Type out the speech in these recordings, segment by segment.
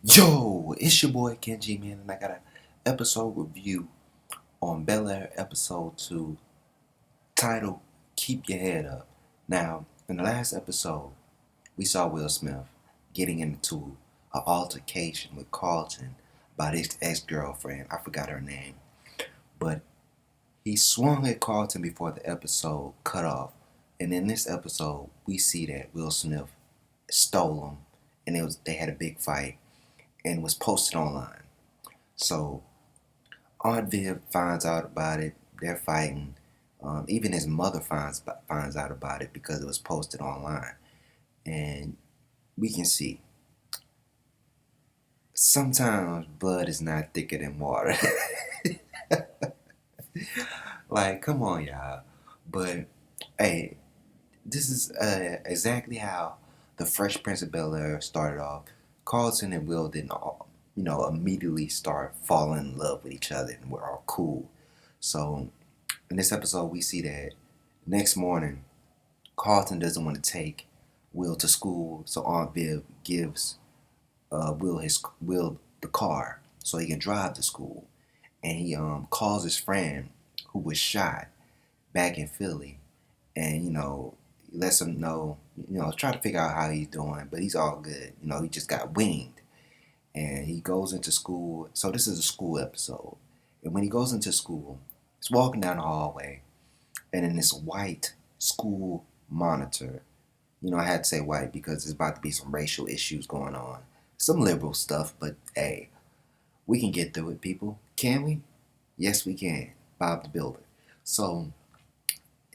Yo, it's your boy Kenji, man, and I got an episode review on Bel-Air episode 2 titled Keep Your Head Up. Now, in the last episode, we saw Will Smith getting into an altercation with Carlton about his ex-girlfriend. I forgot her name. But he swung at Carlton before the episode cut off. And in this episode, we see that Will Smith stole him and they had a big fight and was posted online. So Aunt Viv finds out about it. They're fighting. Even his mother finds out about it because it was posted online, and we can see sometimes blood is not thicker than water. Like, come on, y'all. But hey, this is exactly how the Fresh Prince of Bel-Air started off. Carlton and Will didn't all, immediately start falling in love with each other and we're all cool. So in this episode, we see that next morning, Carlton doesn't want to take Will to school, so Aunt Viv gives Will the car so he can drive to school, and he calls his friend who was shot back in Philly, and lets him know, try to figure out how he's doing, but he's all good. He just got winged, and he goes into school. So this is a school episode, and when he goes into school, he's walking down the hallway, and in this white school monitor, I had to say white because there's about to be some racial issues going on, some liberal stuff, but hey, we can get through it, people. Can we? Yes, we can. Bob the Builder. So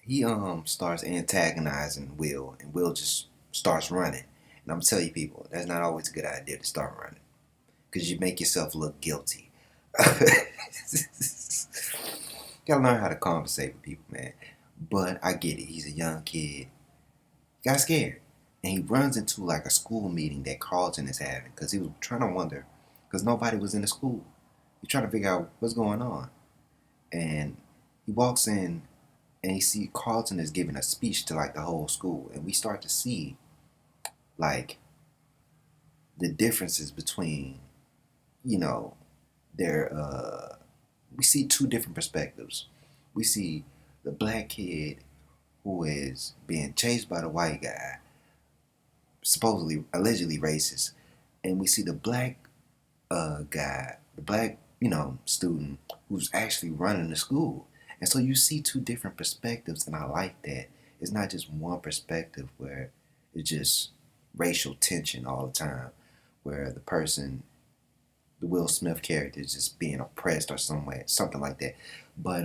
he starts antagonizing Will, and Will just starts running. And I'm telling you, people, that's not always a good idea to start running because you make yourself look guilty. Gotta learn how to conversate with people, man. But I get it. He's a young kid. Got scared. And he runs into like a school meeting that Carlton is having because he was trying to wonder because nobody was in the school. He's trying to figure out what's going on. And he walks in and he see Carlton is giving a speech to like the whole school. And we start to see like the differences between, you know, their we see two different perspectives. We see the black kid who is being chased by the white guy, supposedly, allegedly racist, and we see the black guy, the black, student who's actually running the school. And so you see two different perspectives, and I like that. It's not just one perspective where it's just racial tension all the time, where the Will Smith character is just being oppressed or something like that. But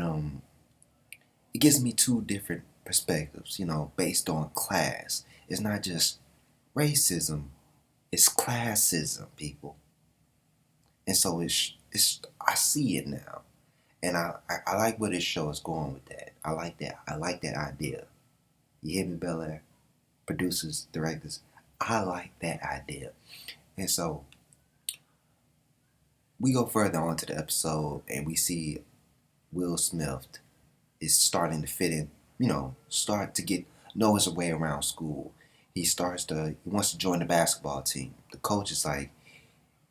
it gives me two different perspectives, based on class. It's not just racism, it's classism, people. And so it's I see it now. And I like where this show is going with that. I like that. I like that idea. You hear me, Bel-Air? Producers, directors. I like that idea. And so we go further on to the episode and we see Will Smith is starting to fit in, start to know his way around school. He wants to join the basketball team. The coach is like,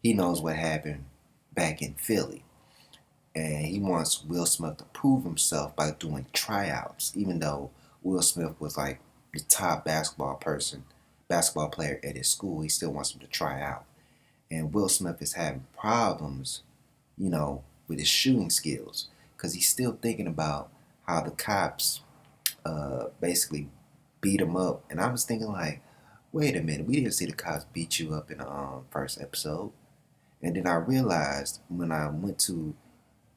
he knows what happened back in Philly. And he wants Will Smith to prove himself by doing tryouts, even though Will Smith was like the top basketball player at his school. He still wants him to try out. And Will Smith is having problems, with his shooting skills because he's still thinking about how the cops basically beat him up. And I was thinking like, wait a minute, we didn't see the cops beat you up in the first episode. And then I realized when I went to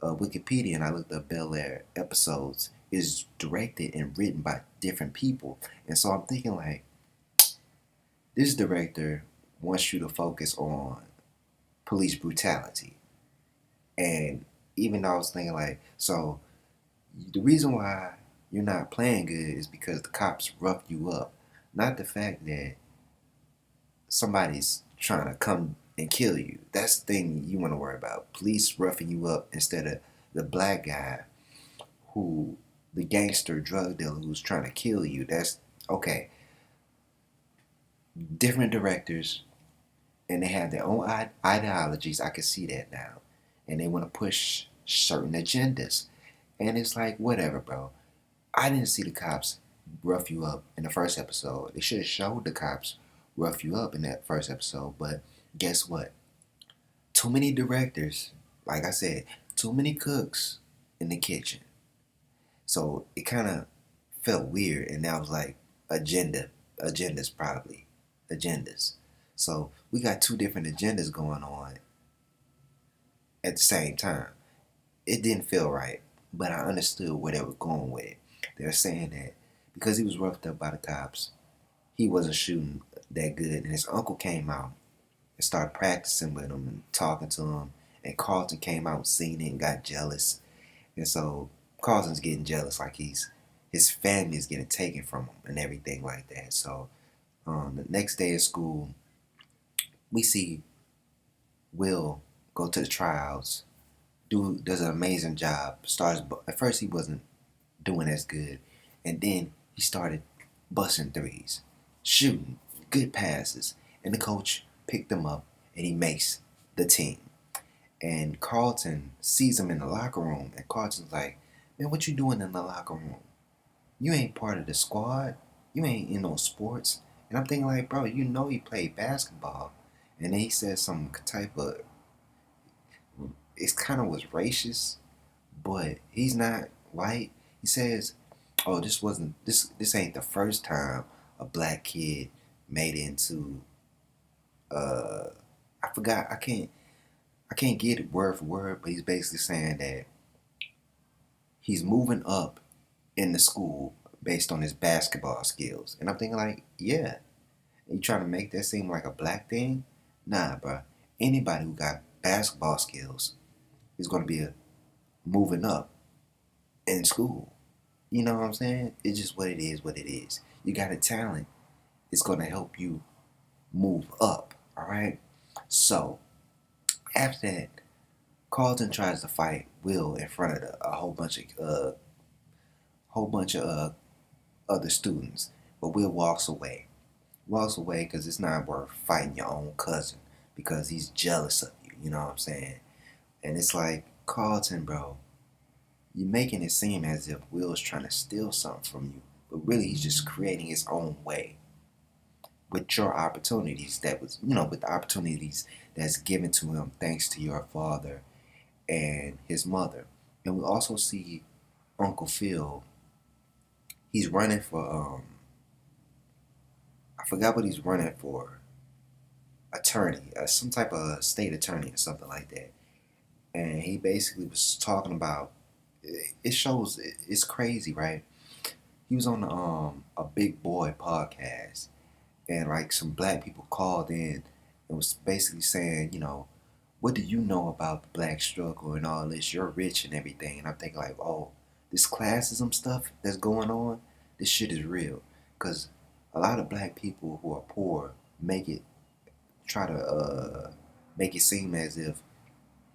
Wikipedia and I looked up Bel-Air episodes, is directed and written by different people. And so I'm thinking like, this director wants you to focus on police brutality. And even though I was thinking like, so the reason why you're not playing good is because the cops roughed you up. Not the fact that somebody's trying to come and kill you. That's the thing you want to worry about. Police roughing you up instead of the black guy the gangster drug dealer who's trying to kill you. That's okay. Different directors and they have their own ideologies. I can see that now, and they want to push certain agendas, and it's like whatever, bro. I didn't see the cops rough you up in the first episode. They should have showed the cops rough you up in that first episode, but guess what? Too many directors, like I said, too many cooks in the kitchen. So it kind of felt weird, and that was like agendas probably, agendas. So we got two different agendas going on at the same time. It didn't feel right, but I understood where they were going with it. They were saying that because he was roughed up by the cops, he wasn't shooting that good, and his uncle came out and started practicing with him and talking to him, and Carlton came out and seen it and got jealous, and so Carlton's getting jealous, like his family is getting taken from him and everything like that. So the next day at school, we see Will go to the trials. Dude does an amazing job. Starts at first he wasn't doing as good, and then he started busting threes, shooting good passes, and the coach picked him up and he makes the team. And Carlton sees him in the locker room, and Carlton's like, "Man, what you doing in the locker room? You ain't part of the squad. You ain't in no sports." And I'm thinking like, bro, you know he played basketball. And then he said some type of, it kind of was racist, but he's not white. He says, "Oh, this ain't the first time a black kid made it into uh I forgot I can't get it word for word, but he's basically saying that he's moving up in the school based on his basketball skills." And I'm thinking like, yeah, you trying to make that seem like a black thing? Nah, bro. Anybody who got basketball skills is going to be moving up in school. You know what I'm saying? It's just what it is, what it is. You got a talent, it's going to help you move up, all right? So, after that, Carlton tries to fight Will in front of a whole bunch of other students, but Will walks away. Walks away because it's not worth fighting your own cousin because he's jealous of you. You know what I'm saying? And it's like, Carlton, bro, you're making it seem as if Will's trying to steal something from you, but really he's just creating his own way with your opportunities with the opportunities that's given to him thanks to your father and his mother. And we also see Uncle Phil. He's running for I forgot what he's running for. Attorney, some type of state attorney or something like that. And he basically was talking about. It shows it's crazy, right? He was on a Big Boy podcast, and like some black people called in and was basically saying, what do you know about the black struggle and all this? You're rich and everything. And I'm thinking like, oh, this classism stuff that's going on, this shit is real. Because a lot of black people who are poor try to make it seem as if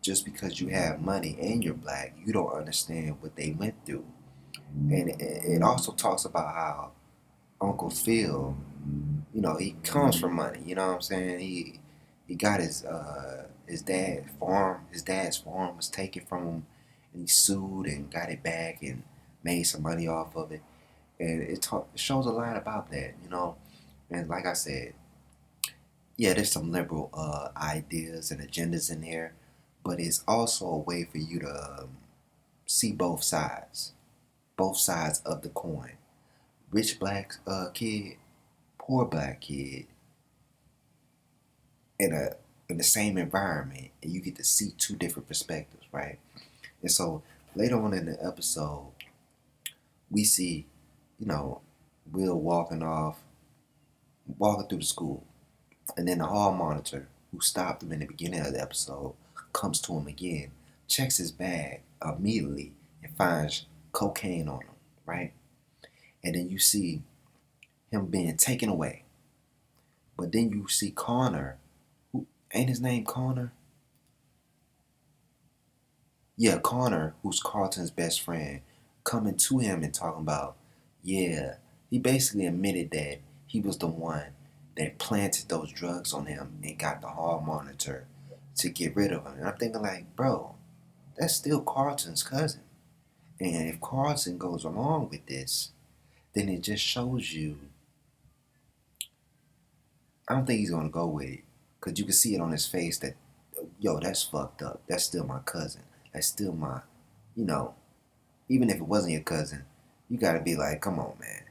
just because you have money and you're black, you don't understand what they went through. And it also talks about how Uncle Phil, he comes from money. You know what I'm saying? He got his dad's farm was taken from him, and he sued and got it back and made some money off of it. And it shows a lot about that. And like I said, yeah, there's some liberal ideas and agendas in there, but it's also a way for you to see both sides of the coin. Rich black kid, poor black kid, in the same environment, and you get to see two different perspectives, right? And so later on in the episode, we see, Will walking through the school, and then the hall monitor who stopped him in the beginning of the episode comes to him again, checks his bag immediately, and finds cocaine on him, right? And then you see him being taken away. But then you see Connor, who ain't his name Connor? Yeah, Connor, who's Carlton's best friend, coming to him and talking about, yeah, he basically admitted that he was the one that planted those drugs on him and got the hall monitor to get rid of him. And I'm thinking like, bro, that's still Carlton's cousin. And if Carlton goes along with this, then it just shows you. I don't think he's gonna go with it, cause you can see it on his face that, yo, that's fucked up. That's still my cousin. That's still my, you know, even if it wasn't your cousin, you gotta be like, come on, man.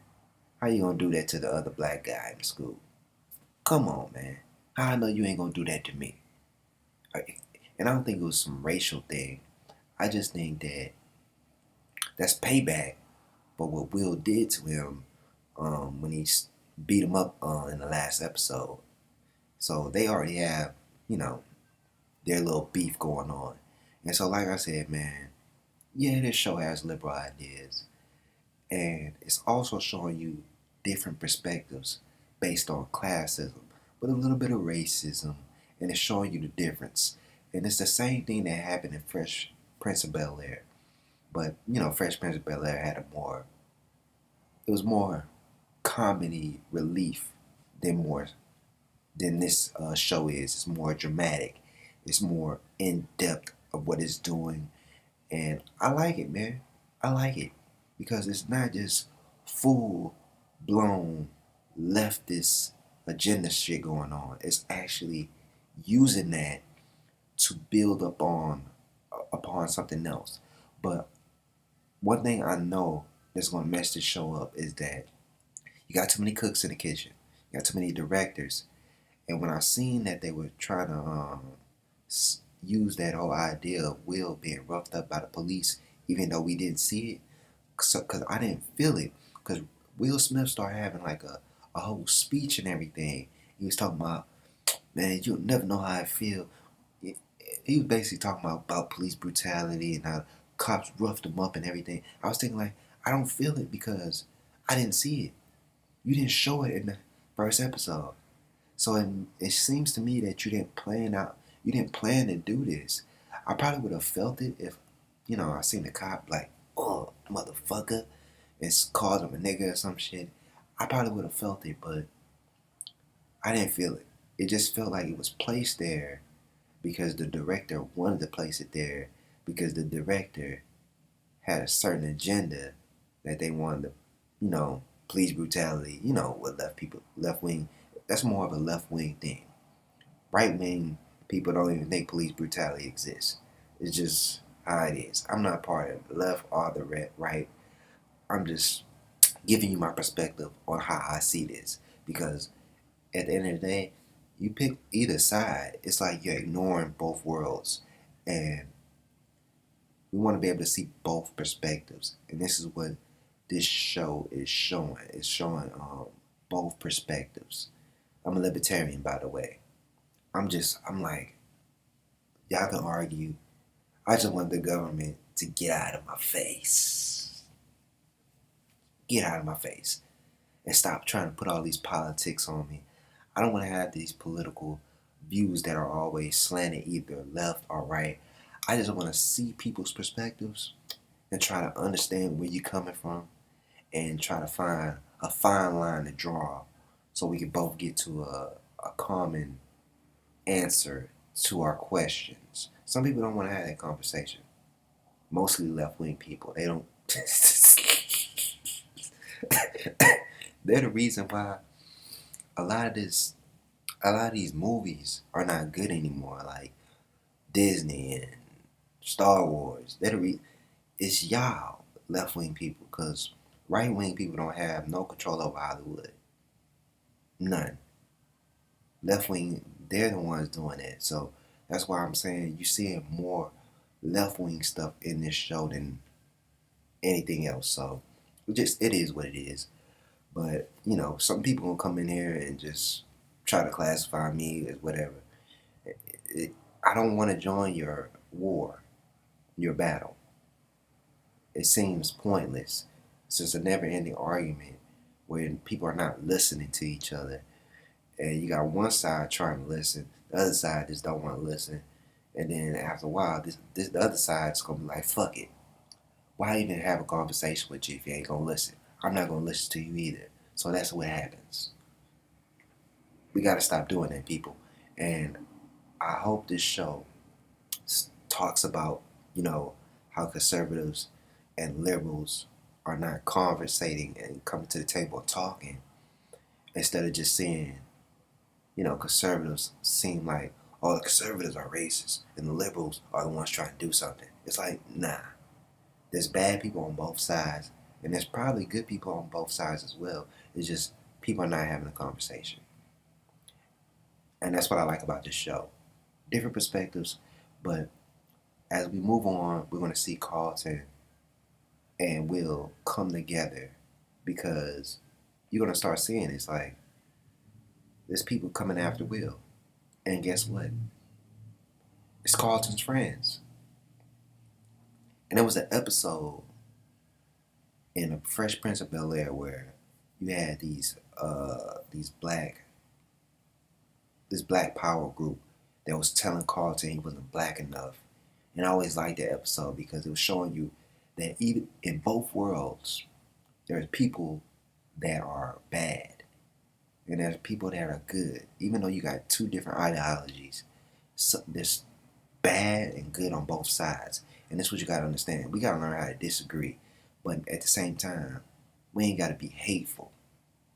How you gonna do that to the other black guy in school? Come on, man. How I know you ain't gonna do that to me? And I don't think it was some racial thing. I just think that that's payback for what Will did to him when he beat him up in the last episode. So they already have, you know, their little beef going on. And so, like I said, man, yeah, this show has liberal ideas. And it's also showing you different perspectives based on classism, but a little bit of racism. And it's showing you the difference. And it's the same thing that happened in Fresh Prince of Bel-Air. But, you know, Fresh Prince of Bel-Air had it was more comedy relief than this show is. It's more dramatic. It's more in depth of what it's doing, and I like it, man. I like it because it's not just full blown leftist agenda shit going on. It's actually using that to build upon something else. But one thing I know that's gonna mess this show up is that you got too many cooks in the kitchen. You got too many directors. And when I seen that they were trying to use that whole idea of Will being roughed up by the police, even though we didn't see it, because I didn't feel it, because Will Smith started having like a whole speech and everything. He was talking about, man, you'll never know how I feel. He was basically talking about police brutality and how cops roughed him up and everything. I was thinking like, I don't feel it because I didn't see it. You didn't show it in the first episode. So it seems to me that you didn't plan to do this. I probably would have felt it if, you know, I seen the cop like, oh, motherfucker, and called him a nigga or some shit. I probably would have felt it, but I didn't feel it. It just felt like it was placed there because the director wanted to place it there because the director had a certain agenda that they wanted to, you know, police brutality, you know, what left wing, that's more of a left wing thing. Right wing people don't even think police brutality exists. It's just how it is. I'm not part of the left or the right. I'm just giving you my perspective on how I see this. Because at the end of the day, you pick either side, it's like you're ignoring both worlds. And we want to be able to see both perspectives. And this is what this show is showing. It's showing both perspectives. I'm a libertarian, by the way. I'm like, y'all can argue. I just want the government to get out of my face. Get out of my face. And stop trying to put all these politics on me. I don't want to have these political views that are always slanted either left or right. I just want to see people's perspectives and try to understand where you're coming from and try to find a fine line to draw so we can both get to a common answer to our questions. Some people don't want to have that conversation. Mostly left-wing people. They don't. They're the reason why a lot of these movies are not good anymore. Like Disney and Star Wars. It's y'all left-wing people, because right-wing people don't have no control over Hollywood. None. Left-wing, they're the ones doing it. So that's why I'm saying you're seeing more left-wing stuff in this show than anything else. So it is what it is. But, you know, some people gonna come in here and just try to classify me as whatever. I don't want to join your war, your battle. It seems pointless. It's just a never-ending argument when people are not listening to each other. And you got one side trying to listen, the other side just don't want to listen. And then after a while, the other side's gonna be like, fuck it. Why even have a conversation with you if you ain't gonna listen? I'm not gonna listen to you either. So that's what happens. We got to stop doing that, people. And I hope this show talks about, you know, how conservatives and liberals are not conversating and coming to the table and talking instead of just saying, you know, conservatives seem like, oh, the conservatives are racist and the liberals are the ones trying to do something. It's like, nah. There's bad people on both sides, and there's probably good people on both sides as well. It's just people are not having a conversation. And that's what I like about this show. Different perspectives, but as we move on, we're going to see Carlton and Will come together because you're going to start seeing it's like there's people coming after Will. And guess what? It's Carlton's friends. And there was an episode in a Fresh Prince of Bel-Air where you had these black power group that was telling Carlton he wasn't black enough. And I always liked that episode because it was showing you that even in both worlds, there's people that are bad and there's people that are good. Even though you got two different ideologies, so there's bad and good on both sides. And that's what you got to understand. We got to learn how to disagree. But at the same time, we ain't got to be hateful.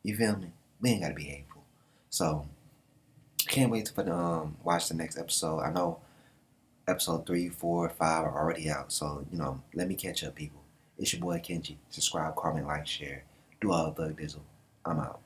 You feel me? We ain't got to be hateful. So, can't wait to watch the next episode. I know episode 3, 4, 5 are already out. So, you know, let me catch up, people. It's your boy Kenji. Subscribe, comment, like, share. Do all the thug dizzle. I'm out.